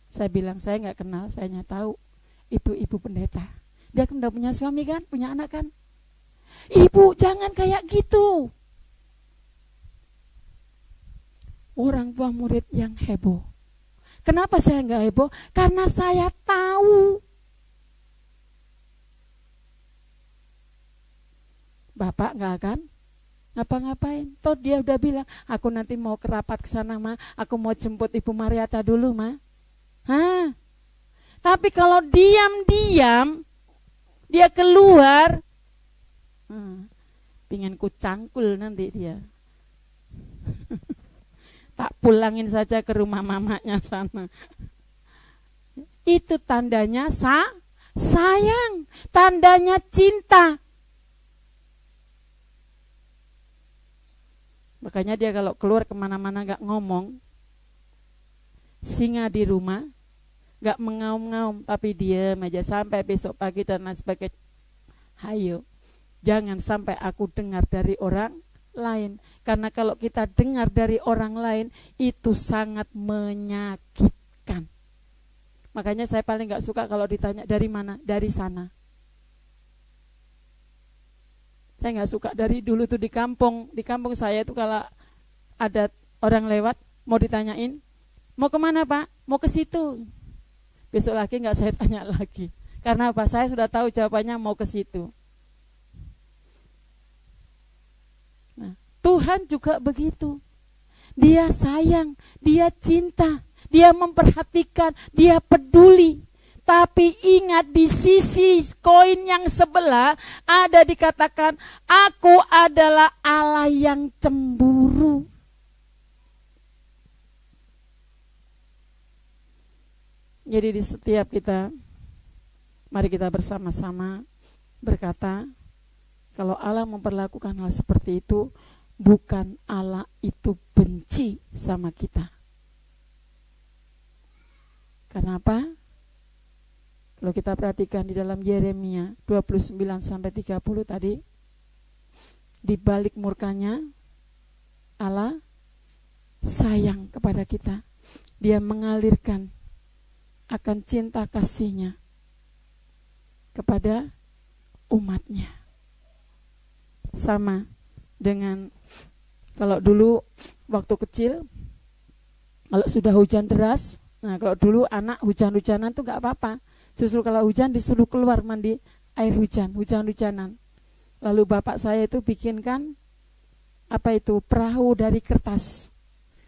Saya bilang, saya gak kenal, saya hanya tahu itu Ibu Pendeta. Dia kan udah punya suami kan, punya anak kan. Ibu jangan kayak gitu. Orang tua murid yang heboh. Kenapa saya nggak heboh? Karena saya tahu Bapak nggak akan ngapa-ngapain. Toh dia udah bilang, aku nanti mau ke rapat ke sana, Ma. Aku mau jemput Ibu Mariata dulu, Ma. Hah? Tapi kalau diam-diam dia keluar, pingin ku cangkul nanti dia. Tak pulangin saja ke rumah mamanya sana. Itu tandanya sayang, tandanya cinta. Makanya dia kalau keluar kemana-mana gak ngomong, singa di rumah, gak mengaum-ngaum, tapi diam aja sampai besok pagi dan lain sebagainya. Hayo, jangan sampai aku dengar dari orang lain. Karena kalau kita dengar dari orang lain, itu sangat menyakitkan. Makanya saya paling gak suka kalau ditanya dari mana, dari sana. Saya gak suka dari dulu tuh di kampung saya itu kalau ada orang lewat, mau ditanyain, mau kemana Pak? Mau ke situ. Besok lagi gak saya tanya lagi. Karena apa? Saya sudah tahu jawabannya, mau ke situ. Tuhan juga begitu. Dia sayang, dia cinta, dia memperhatikan, dia peduli. Tapi ingat, di sisi koin yang sebelah ada dikatakan, aku adalah Allah yang cemburu. Jadi di setiap kita, mari kita bersama-sama berkata, kalau Allah memperlakukan hal seperti itu, bukan Allah itu benci sama kita. Karena apa? Kalau kita perhatikan di dalam Yeremia 29-30 tadi, di balik murkanya Allah sayang kepada kita. Dia mengalirkan akan cinta kasihnya kepada umatnya. Sama dengan kalau dulu waktu kecil, kalau sudah hujan deras, nah kalau dulu anak hujan-hujanan tuh gak apa-apa. Justru kalau hujan disuruh keluar mandi air hujan, hujan-hujanan. Lalu bapak saya itu bikinkan apa itu, perahu dari kertas.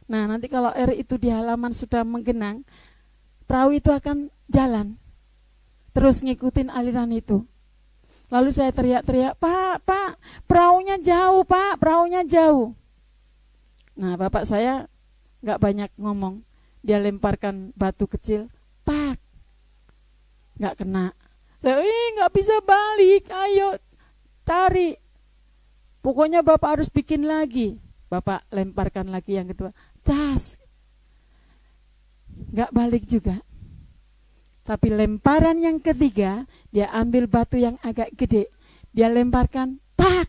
Nah nanti kalau air itu di halaman sudah menggenang, perahu itu akan jalan terus ngikutin aliran itu. Lalu saya teriak-teriak, Pak, perahunya jauh Pak, perahunya jauh. Nah bapak saya gak banyak ngomong, dia lemparkan batu kecil, Pak, gak kena. Saya, gak bisa balik, ayo cari. Pokoknya bapak harus bikin lagi. Bapak lemparkan lagi yang kedua, cas, gak balik juga. Tapi lemparan yang ketiga, dia ambil batu yang agak gede, dia lemparkan, pak,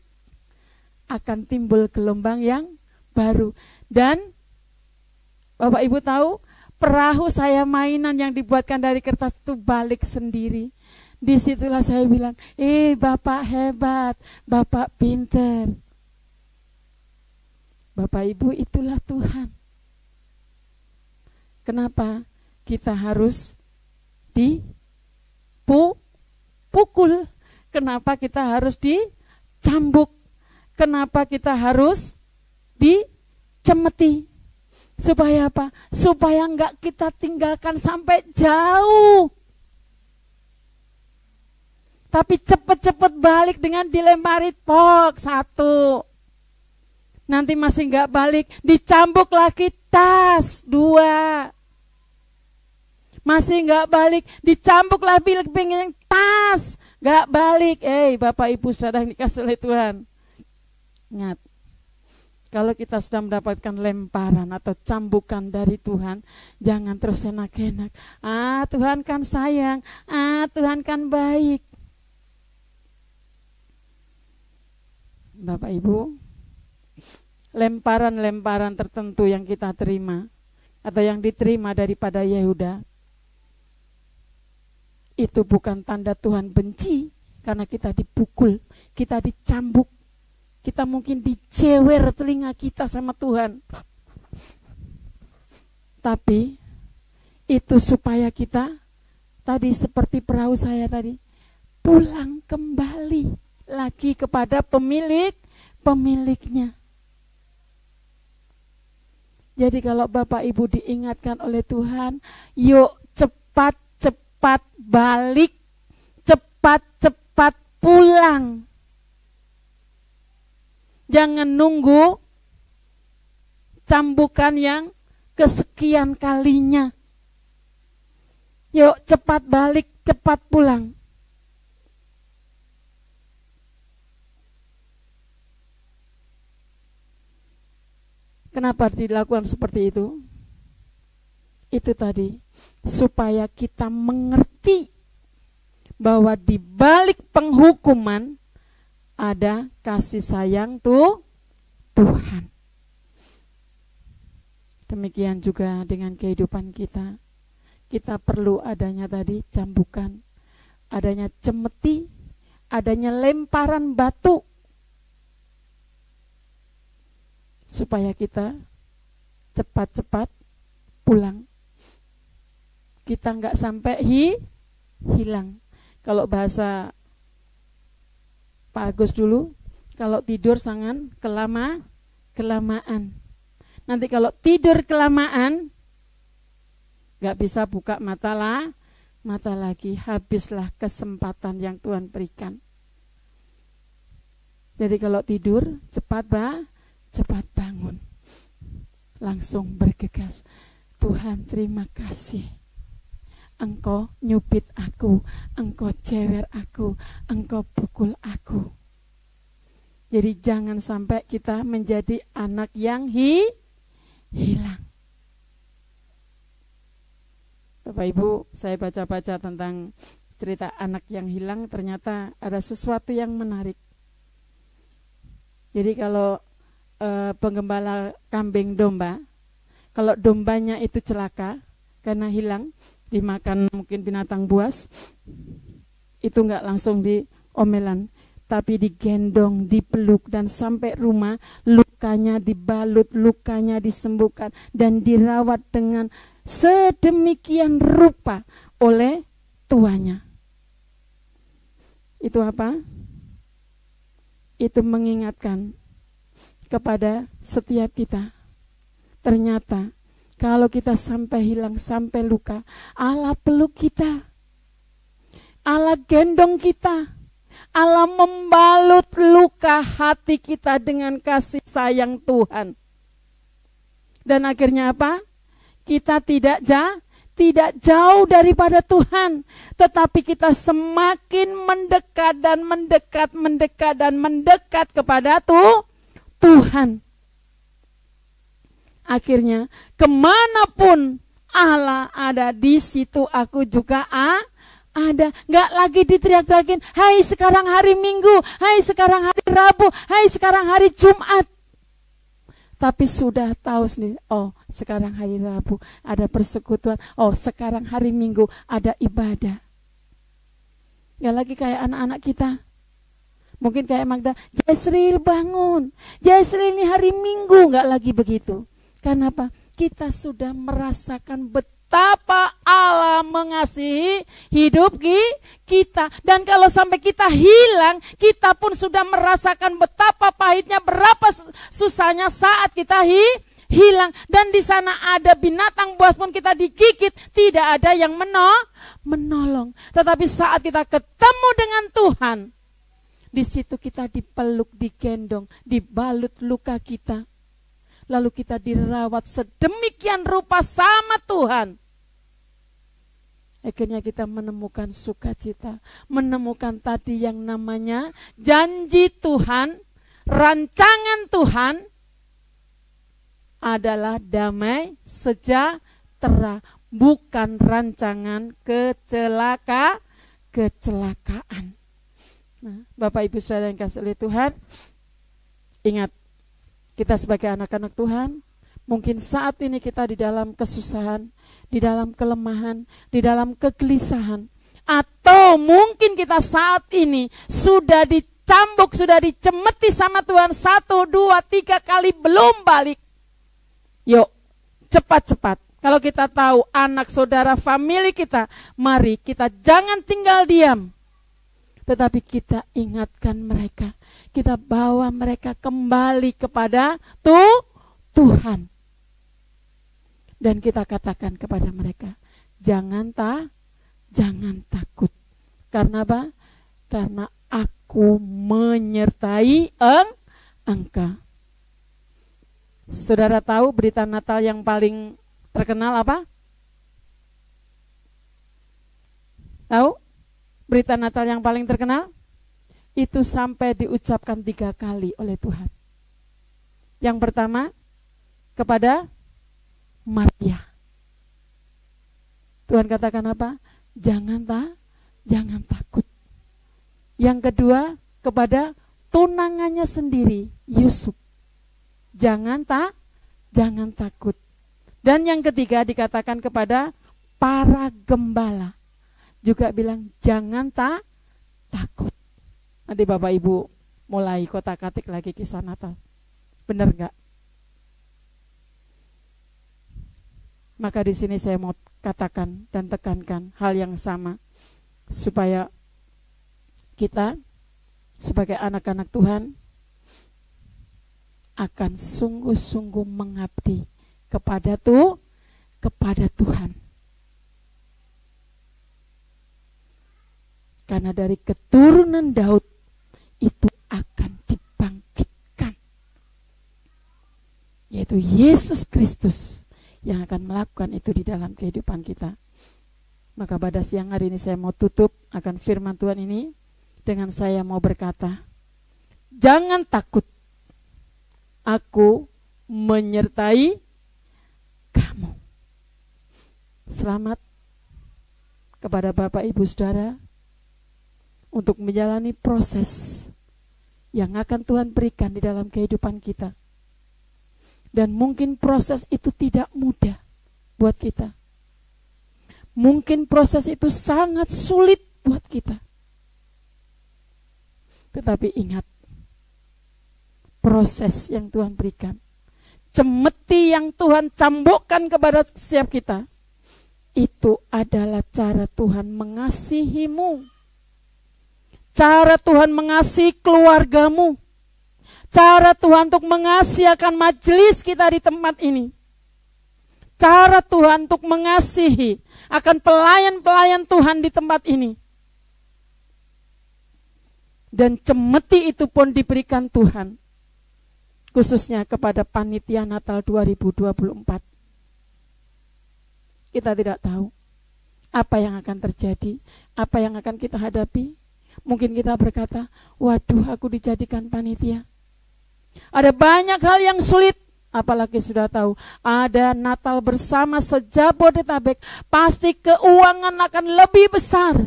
akan timbul gelombang yang baru. Dan Bapak Ibu tahu, perahu saya mainan yang dibuatkan dari kertas itu balik sendiri. Disitulah saya bilang, Bapak hebat, Bapak pinter. Bapak Ibu, itulah Tuhan. Kenapa kita harus dipukul? Kenapa kita harus dicambuk? Kenapa kita harus dicemeti? Supaya apa? Supaya enggak kita tinggalkan sampai jauh. Tapi cepet-cepet balik dengan dilempari pok 1. Nanti masih enggak balik, dicambuk lagi tas 2. Masih enggak balik, dicambuk lagi pengen tas, enggak balik. Bapak Ibu Saudara yang dikasihi oleh Tuhan. Ingat, kalau kita sudah mendapatkan lemparan atau cambukan dari Tuhan, jangan terus enak-enak. Tuhan kan sayang, Tuhan kan baik. Bapak Ibu, lemparan-lemparan tertentu yang kita terima atau yang diterima daripada Yehuda, itu bukan tanda Tuhan benci karena kita dipukul, kita dicambuk, kita mungkin dicewer telinga kita sama Tuhan. Tapi itu supaya kita tadi seperti perahu saya tadi, pulang kembali lagi kepada pemiliknya. Jadi kalau Bapak Ibu diingatkan oleh Tuhan, yuk cepat-cepat balik, cepat-cepat pulang. Jangan nunggu cambukan yang kesekian kalinya. Yuk cepat balik, cepat pulang. Kenapa dilakukan seperti itu? Itu tadi, supaya kita mengerti bahwa di balik penghukuman ada kasih sayang Tuhan. Demikian juga dengan kehidupan kita. Kita perlu adanya tadi cambukan, adanya cemeti, adanya lemparan batu, supaya kita cepat-cepat pulang. Kita enggak sampai hilang. Kalau bahasa Pak Agus dulu, kalau tidur jangan kelamaan. Nanti kalau tidur kelamaan, enggak bisa buka mata lagi. Habislah kesempatan yang Tuhan berikan. Jadi kalau tidur, cepat bangun, langsung bergegas. Tuhan terima kasih, Engkau nyubit aku, Engkau cewer aku, Engkau pukul aku. Jadi jangan sampai kita menjadi anak yang hilang. Bapak Ibu, saya baca-baca tentang cerita anak yang hilang, ternyata ada sesuatu yang menarik. Jadi kalau penggembala kambing domba, kalau dombanya itu celaka karena hilang, dimakan mungkin binatang buas, itu enggak langsung diomelan, tapi digendong, dipeluk, dan sampai rumah lukanya dibalut, lukanya disembuhkan, dan dirawat dengan sedemikian rupa oleh tuannya. Itu apa? Itu mengingatkan kepada setiap kita. Ternyata kalau kita sampai hilang, sampai luka, Allah peluk kita, Allah gendong kita, Allah membalut luka hati kita dengan kasih sayang Tuhan. Dan akhirnya apa? Kita tidak jauh daripada Tuhan, tetapi kita semakin mendekat dan mendekat kepada Tuhan. Akhirnya kemanapun Allah ada, di situ aku juga ada. Nggak lagi diteriak-teriakin, hai sekarang hari Minggu, hai sekarang hari Rabu, hai sekarang hari Jumat. Tapi sudah tahu sendiri, oh sekarang hari Rabu ada persekutuan, oh sekarang hari Minggu ada ibadah. Gak lagi kayak anak-anak kita. Mungkin kayak Magda, Jesril bangun, Jesril ini hari Minggu, gak lagi begitu. Karena apa? Kita sudah merasakan betapa Allah mengasihi hidup kita. Dan kalau sampai kita hilang, kita pun sudah merasakan betapa pahitnya, berapa susahnya saat kita hilang. Dan di sana ada binatang buas pun kita digigit, tidak ada yang menolong. Tetapi saat kita ketemu dengan Tuhan, di situ kita dipeluk, digendong, dibalut luka kita. Lalu kita dirawat sedemikian rupa sama Tuhan. Akhirnya kita menemukan sukacita, menemukan tadi yang namanya janji Tuhan, rancangan Tuhan adalah damai sejahtera, bukan rancangan kecelakaan. Nah, Bapak Ibu Saudara yang kasih oleh Tuhan, ingat, kita sebagai anak-anak Tuhan, mungkin saat ini kita di dalam kesusahan, di dalam kelemahan, di dalam kegelisahan, atau mungkin kita saat ini sudah dicambuk, sudah dicemeti sama Tuhan 1, 2, 3 kali belum balik. Yuk, cepat-cepat. Kalau kita tahu anak saudara famili kita, mari kita jangan tinggal diam. Tetapi kita ingatkan mereka, kita bawa mereka kembali kepada Tuhan. Dan kita katakan kepada mereka, jangan takut. Karena apa? Karena aku menyertai engkau. Saudara tahu berita Natal yang paling terkenal apa? Tahu? Berita Natal yang paling terkenal? Itu sampai diucapkan 3 kali oleh Tuhan. Yang pertama, kepada Maria. Tuhan katakan apa? Jangan takut. Yang kedua, kepada tunangannya sendiri, Yusuf. Jangan takut. Dan yang ketiga dikatakan kepada para gembala. Juga bilang jangan takut. Nanti Bapak Ibu mulai kotak-katik lagi kisah Natal. Benar enggak? Maka di sini saya mau katakan dan tekankan hal yang sama, supaya kita sebagai anak-anak Tuhan akan sungguh-sungguh mengabdi kepada Tuhan. Karena dari keturunan Daud itu akan dibangkitkan, yaitu Yesus Kristus yang akan melakukan itu di dalam kehidupan kita. Maka pada siang hari ini saya mau tutup akan firman Tuhan ini dengan saya mau berkata, jangan takut, aku menyertai kamu. Selamat kepada Bapak Ibu Saudara untuk menjalani proses yang akan Tuhan berikan di dalam kehidupan kita. Dan mungkin proses itu tidak mudah buat kita. Mungkin proses itu sangat sulit buat kita. Tetapi ingat, proses yang Tuhan berikan, cemeti yang Tuhan cambukkan kepada setiap kita, itu adalah cara Tuhan mengasihimu. Cara Tuhan mengasihi keluargamu. Cara Tuhan untuk mengasihi akan majelis kita di tempat ini. Cara Tuhan untuk mengasihi akan pelayan-pelayan Tuhan di tempat ini. Dan cemeti itu pun diberikan Tuhan, khususnya kepada panitia Natal 2024. Kita tidak tahu apa yang akan terjadi, apa yang akan kita hadapi. Mungkin kita berkata, waduh aku dijadikan panitia. Ada banyak hal yang sulit, apalagi sudah tahu ada Natal bersama se-Jabodetabek, pasti keuangan akan lebih besar.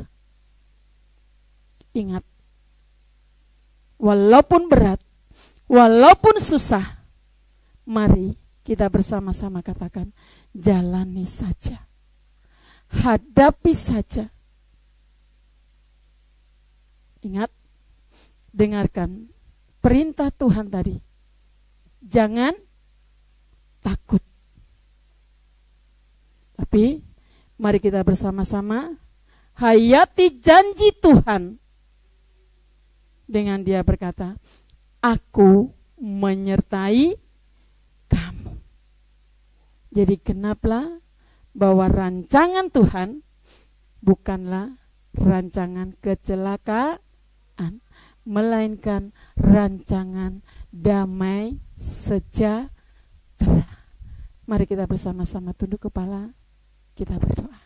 Ingat, walaupun berat, walaupun susah, Mari kita bersama-sama katakan, jalani saja, hadapi saja. Ingat, dengarkan perintah Tuhan tadi. Jangan takut. Tapi mari kita bersama-sama hayati janji Tuhan. Dengan dia berkata, aku menyertai kamu. Jadi genaplah bahwa rancangan Tuhan bukanlah rancangan kecelakaan, melainkan rancangan damai sejahtera. Mari kita bersama-sama tunduk kepala, kita berdoa.